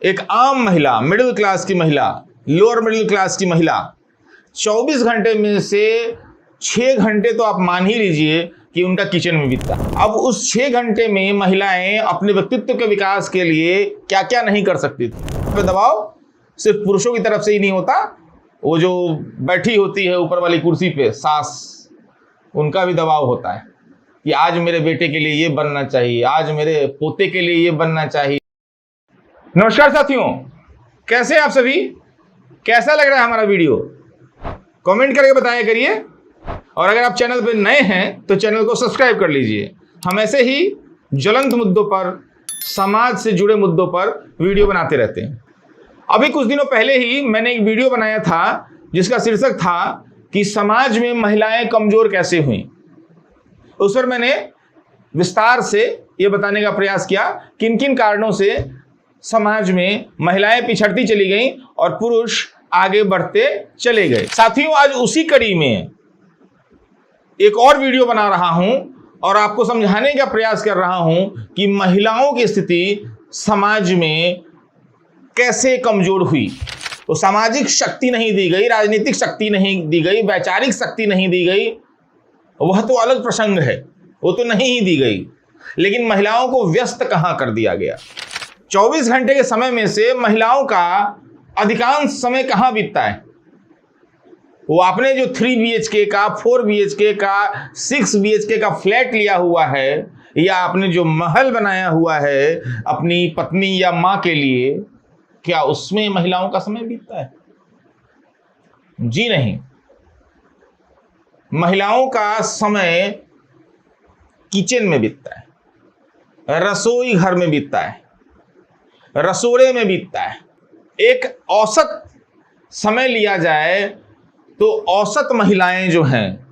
एक आम महिला, मिडिल क्लास की महिला, लोअर मिडिल क्लास की महिला 24 घंटे में से 6 घंटे तो आप मान ही लीजिए कि उनका किचन में बीतता। अब उस 6 घंटे में महिलाएं अपने व्यक्तित्व के विकास के लिए क्या क्या नहीं कर सकती थी। दबाव सिर्फ पुरुषों की तरफ से ही नहीं होता, वो जो बैठी होती है ऊपर वाली कुर्सी पे सास, उनका भी दबाव होता है कि आज मेरे बेटे के लिए ये बनना चाहिए, आज मेरे पोते के लिए ये बनना चाहिए। नमस्कार साथियों, कैसे आप सभी? कैसा लग रहा है हमारा वीडियो? कमेंट करके बताया करिए, और अगर आप चैनल पे नए हैं तो चैनल को सब्सक्राइब कर लीजिए। हम ऐसे ही ज्वलंत मुद्दों पर, समाज से जुड़े मुद्दों पर वीडियो बनाते रहते हैं। अभी कुछ दिनों पहले ही मैंने एक वीडियो बनाया था जिसका शीर्षक था कि समाज में महिलाएं कमजोर कैसे हुई। उस पर मैंने विस्तार से ये बताने का प्रयास किया किन किन कारणों से समाज में महिलाएं पिछड़ती चली गईं और पुरुष आगे बढ़ते चले गए। साथियों, आज उसी कड़ी में एक और वीडियो बना रहा हूं और आपको समझाने का प्रयास कर रहा हूं कि महिलाओं की स्थिति समाज में कैसे कमजोर हुई। तो सामाजिक शक्ति नहीं दी गई, राजनीतिक शक्ति नहीं दी गई, वैचारिक शक्ति नहीं दी गई, वह तो अलग प्रसंग है, वो तो नहीं ही दी गई, लेकिन महिलाओं को व्यस्त कहां कर दिया गया। 24 घंटे के समय में से महिलाओं का अधिकांश समय कहां बीतता है? वो आपने जो 3 BHK का, 4 BHK का, 6 BHK का फ्लैट लिया हुआ है, या आपने जो महल बनाया हुआ है अपनी पत्नी या मां के लिए, क्या उसमें महिलाओं का समय बीतता है? जी नहीं। महिलाओं का समय किचन में बीतता है, रसोई घर में बीतता है, रसोड़े में बीतता है। एक औसत समय लिया जाए तो औसत महिलाएं जो हैं,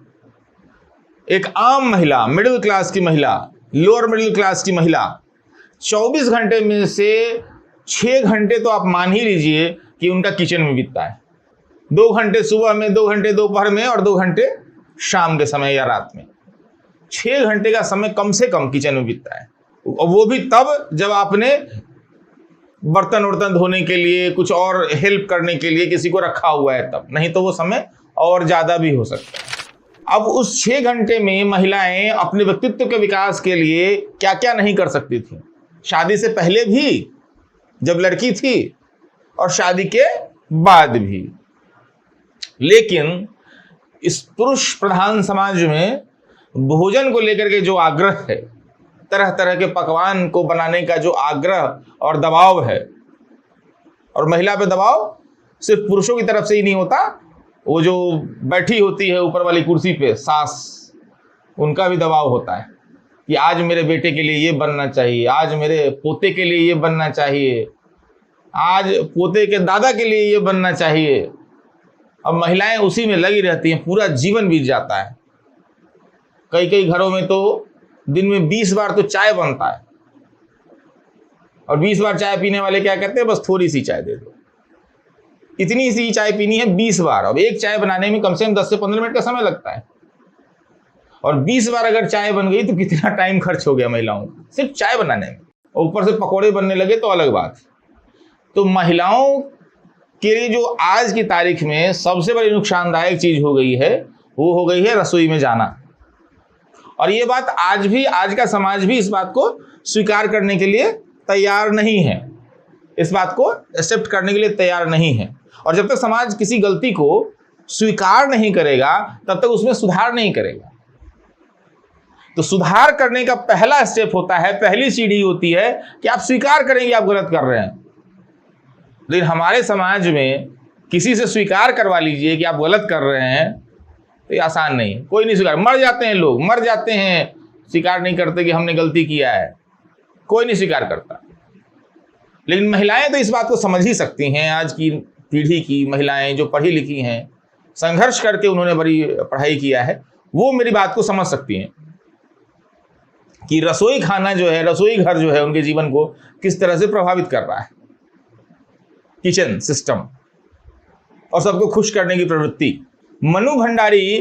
एक आम महिला, मिडिल क्लास की महिला, लोअर मिडिल क्लास की महिला 24 घंटे में से 6 घंटे तो आप मान ही लीजिए कि उनका किचन में बीतता है। 2 घंटे सुबह में, 2 घंटे दोपहर में और 2 घंटे शाम के समय या रात में। 6 घंटे का समय कम से कम किचन में बीतता है, और वो भी तब जब आपने बर्तन वर्तन धोने के लिए, कुछ और हेल्प करने के लिए किसी को रखा हुआ है तब, नहीं तो वो समय और ज्यादा भी हो सकता है। अब उस 6 घंटे में महिलाएं अपने व्यक्तित्व के विकास के लिए क्या क्या नहीं कर सकती थी। शादी से पहले भी जब लड़की थी और शादी के बाद भी। लेकिन इस पुरुष प्रधान समाज में भोजन को लेकर के जो आग्रह है, तरह तरह के पकवान को बनाने का जो आग्रह और दबाव है, और महिला पे दबाव सिर्फ पुरुषों की तरफ से ही नहीं होता, वो जो बैठी होती है ऊपर वाली कुर्सी पे सास, उनका भी दबाव होता है कि आज मेरे बेटे के लिए ये बनना चाहिए, आज मेरे पोते के लिए ये बनना चाहिए, आज पोते के दादा के लिए ये बनना चाहिए। अब महिलाएं उसी में लगी रहती हैं, पूरा जीवन बीत जाता है। कई कई घरों में तो दिन में 20 बार तो चाय बनता है, और 20 बार चाय पीने वाले क्या कहते हैं, बस थोड़ी सी चाय दे दो। इतनी सी चाय पीनी है 20 बार। अब एक चाय बनाने में कम से कम 10 से 15 मिनट का समय लगता है, और 20 बार अगर चाय बन गई तो कितना टाइम खर्च हो गया महिलाओं का सिर्फ चाय बनाने में। और ऊपर से पकौड़े बनने लगे तो अलग बात। तो महिलाओं के लिए जो आज की तारीख में सबसे बड़ी नुकसानदायक चीज हो गई है, वो हो गई है रसोई में जाना। और ये बात आज भी, आज का समाज भी इस बात को स्वीकार करने के लिए तैयार नहीं है, इस बात को एक्सेप्ट करने के लिए तैयार नहीं है। और जब तक समाज किसी गलती को स्वीकार नहीं करेगा, तब तक उसमें सुधार नहीं करेगा। तो सुधार करने का पहला स्टेप होता है, पहली सीढ़ी होती है कि आप स्वीकार करेंगे आप गलत कर रहे हैं। लेकिन हमारे समाज में किसी से स्वीकार करवा लीजिए कि आप गलत कर रहे हैं, तो ये आसान नहीं है। कोई नहीं स्वीकार, मर जाते हैं लोग, मर जाते हैं, स्वीकार नहीं करते कि हमने गलती किया है, कोई नहीं स्वीकार करता। लेकिन महिलाएं तो इस बात को समझ ही सकती हैं। आज की पीढ़ी की महिलाएं जो पढ़ी लिखी हैं, संघर्ष करके उन्होंने बड़ी पढ़ाई किया है, वो मेरी बात को समझ सकती हैं कि रसोई खाना जो है, रसोई घर जो है, उनके जीवन को किस तरह से प्रभावित कर रहा है। किचन सिस्टम और सबको खुश करने की प्रवृत्ति। मनु भंडारी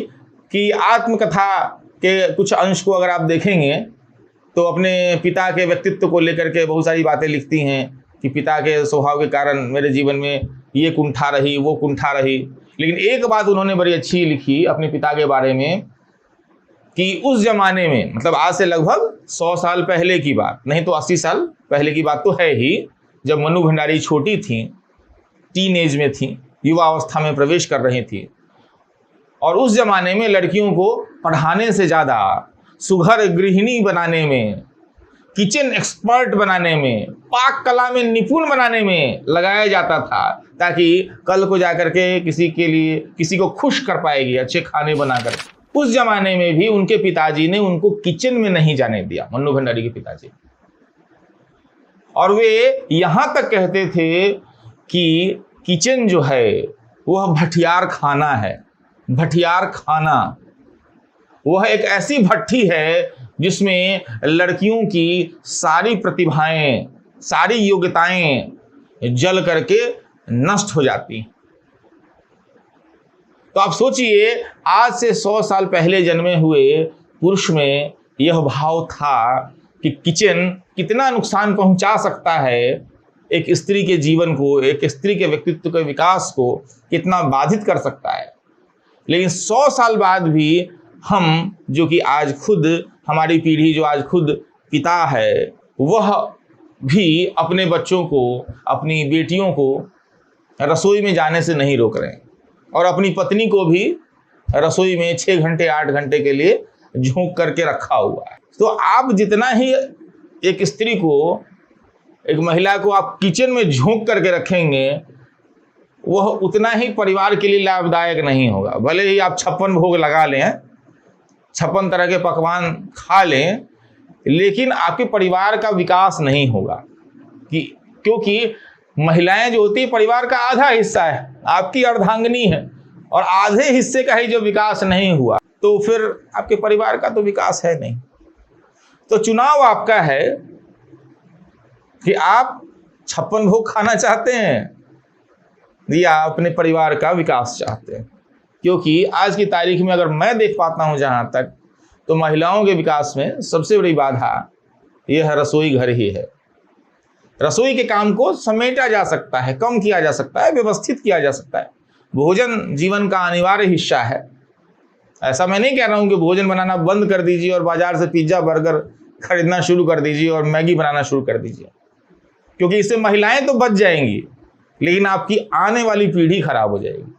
की आत्मकथा के कुछ अंश को अगर आप देखेंगे तो अपने पिता के व्यक्तित्व को लेकर के बहुत सारी बातें लिखती हैं कि पिता के स्वभाव के कारण मेरे जीवन में ये कुंठा रही, वो कुंठा रही। लेकिन एक बात उन्होंने बड़ी अच्छी लिखी अपने पिता के बारे में कि उस जमाने में, मतलब आज से लगभग 100 साल पहले की बात, नहीं तो 80 साल पहले की बात तो है ही, जब मन्नू भंडारी छोटी थी, टीन एज में थी, युवा अवस्था में प्रवेश कर रही थी, और उस जमाने में लड़कियों को पढ़ाने से ज़्यादा सुघर गृहिणी बनाने में, किचन एक्सपर्ट बनाने में, पाक कला में निपुण बनाने में लगाया जाता था, ताकि कल को जाकर के किसी को खुश कर पाएगी अच्छे खाने बनाकर। उस जमाने में भी उनके पिताजी ने उनको किचन में नहीं जाने दिया, मन्नू भंडारी के पिताजी। और वे यहां तक कहते थे कि किचन जो है वह भठियार खाना है। भठियार खाना वह एक ऐसी भट्ठी है जिसमें लड़कियों की सारी प्रतिभाएं, सारी योग्यताएं जल करके नष्ट हो जाती। तो आप सोचिए, आज से 100 साल पहले जन्मे हुए पुरुष में यह भाव था कि किचन कितना नुकसान पहुंचा सकता है, एक स्त्री के जीवन को, एक स्त्री के व्यक्तित्व के विकास को कितना बाधित कर सकता है। लेकिन 100 साल बाद भी हम, जो कि आज खुद हमारी पीढ़ी जो आज खुद पिता है, वह भी अपने बच्चों को, अपनी बेटियों को रसोई में जाने से नहीं रोक रहे हैं, और अपनी पत्नी को भी रसोई में 6 घंटे 8 घंटे के लिए झोंक करके रखा हुआ है। तो आप जितना ही एक स्त्री को, एक महिला को आप किचन में झोंक करके रखेंगे, वह उतना ही परिवार के लिए लाभदायक नहीं होगा। भले ही आप 56 भोग लगा लें, 56 तरह के पकवान खा लें, लेकिन आपके परिवार का विकास नहीं होगा। क्योंकि महिलाएं जो होती है परिवार का आधा हिस्सा है, आपकी अर्धांगिनी है, और आधे हिस्से का ही जो विकास नहीं हुआ तो फिर आपके परिवार का तो विकास है नहीं। तो चुनाव आपका है कि आप 56 भोग खाना चाहते हैं या अपने परिवार का विकास चाहते हैं। क्योंकि आज की तारीख में अगर मैं देख पाता हूं जहां तक, तो महिलाओं के विकास में सबसे बड़ी बाधा यह रसोई घर ही है। रसोई के काम को समेटा जा सकता है, कम किया जा सकता है, व्यवस्थित किया जा सकता है। भोजन जीवन का अनिवार्य हिस्सा है। ऐसा मैं नहीं कह रहा हूं कि भोजन बनाना बंद कर दीजिए और बाजार से पिज्जा बर्गर खरीदना शुरू कर दीजिए और मैगी बनाना शुरू कर दीजिए, क्योंकि इससे महिलाएं तो बच जाएंगी, लेकिन आपकी आने वाली पीढ़ी खराब हो जाएगी।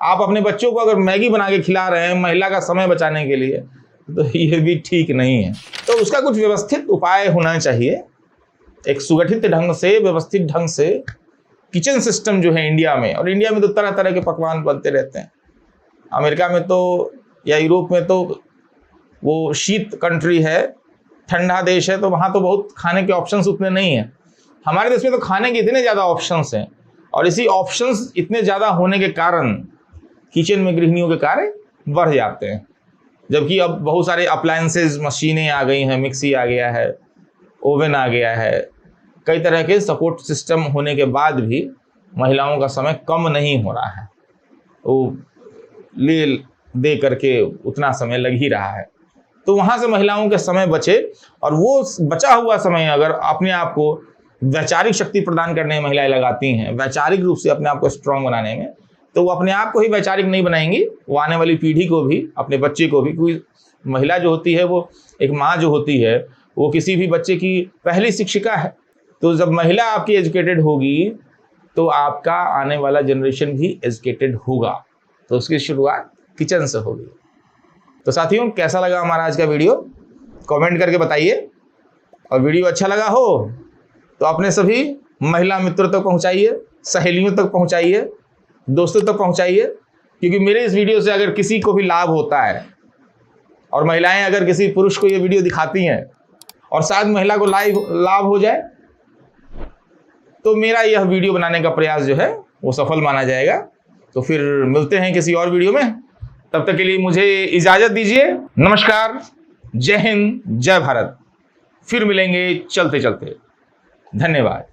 आप अपने बच्चों को अगर मैगी बना के खिला रहे हैं महिला का समय बचाने के लिए, तो ये भी ठीक नहीं है। तो उसका कुछ व्यवस्थित उपाय होना चाहिए, एक सुगठित ढंग से, व्यवस्थित ढंग से किचन सिस्टम जो है इंडिया में। और इंडिया में तो तरह तरह के पकवान बनते रहते हैं। अमेरिका में तो या यूरोप में तो वो शीत कंट्री है, ठंडा देश है, तो वहाँ तो बहुत खाने के ऑप्शंस उतने नहीं हैं। हमारे देश में तो खाने के इतने ज़्यादा ऑप्शंस हैं, और इसी ऑप्शंस इतने ज़्यादा होने के कारण किचन में गृहिणियों के कार्य बढ़ जाते हैं। जबकि अब बहुत सारे अप्लायंसेज, मशीनें आ गई हैं, मिक्सी आ गया है, ओवन आ गया है, कई तरह के सपोर्ट सिस्टम होने के बाद भी महिलाओं का समय कम नहीं हो रहा है। वो ले दे करके उतना समय लग ही रहा है। तो वहाँ से महिलाओं के समय बचे, और वो बचा हुआ समय अगर अपने आप को वैचारिक शक्ति प्रदान करने में महिलाएं लगाती हैं, वैचारिक रूप से अपने आप को स्ट्रांग बनाने में, तो वो अपने आप को ही वैचारिक नहीं बनाएंगी, वो आने वाली पीढ़ी को भी, अपने बच्चे को भी। क्योंकि महिला जो होती है, वो एक माँ जो होती है, वो किसी भी बच्चे की पहली शिक्षिका है। तो जब महिला आपकी एजुकेटेड होगी, तो आपका आने वाला जनरेशन भी एजुकेटेड होगा। तो उसकी शुरुआत किचन से होगी। तो साथियों, कैसा लगा हमारा आज का वीडियो, कमेंट करके बताइए। और वीडियो अच्छा लगा हो तो अपने सभी महिला मित्रों तक पहुंचाइए, सहेलियों तक पहुंचाइए, दोस्तों तक पहुंचाइए। क्योंकि मेरे इस वीडियो से अगर किसी को भी लाभ होता है, और महिलाएं अगर किसी पुरुष को ये वीडियो दिखाती हैं और शायद महिला को लाभ हो जाए, तो मेरा यह वीडियो बनाने का प्रयास जो है वो सफल माना जाएगा। तो फिर मिलते हैं किसी और वीडियो में, तब तक के लिए मुझे इजाजत दीजिए। नमस्कार, जय हिंद, जय भारत। फिर मिलेंगे चलते चलते। धन्यवाद।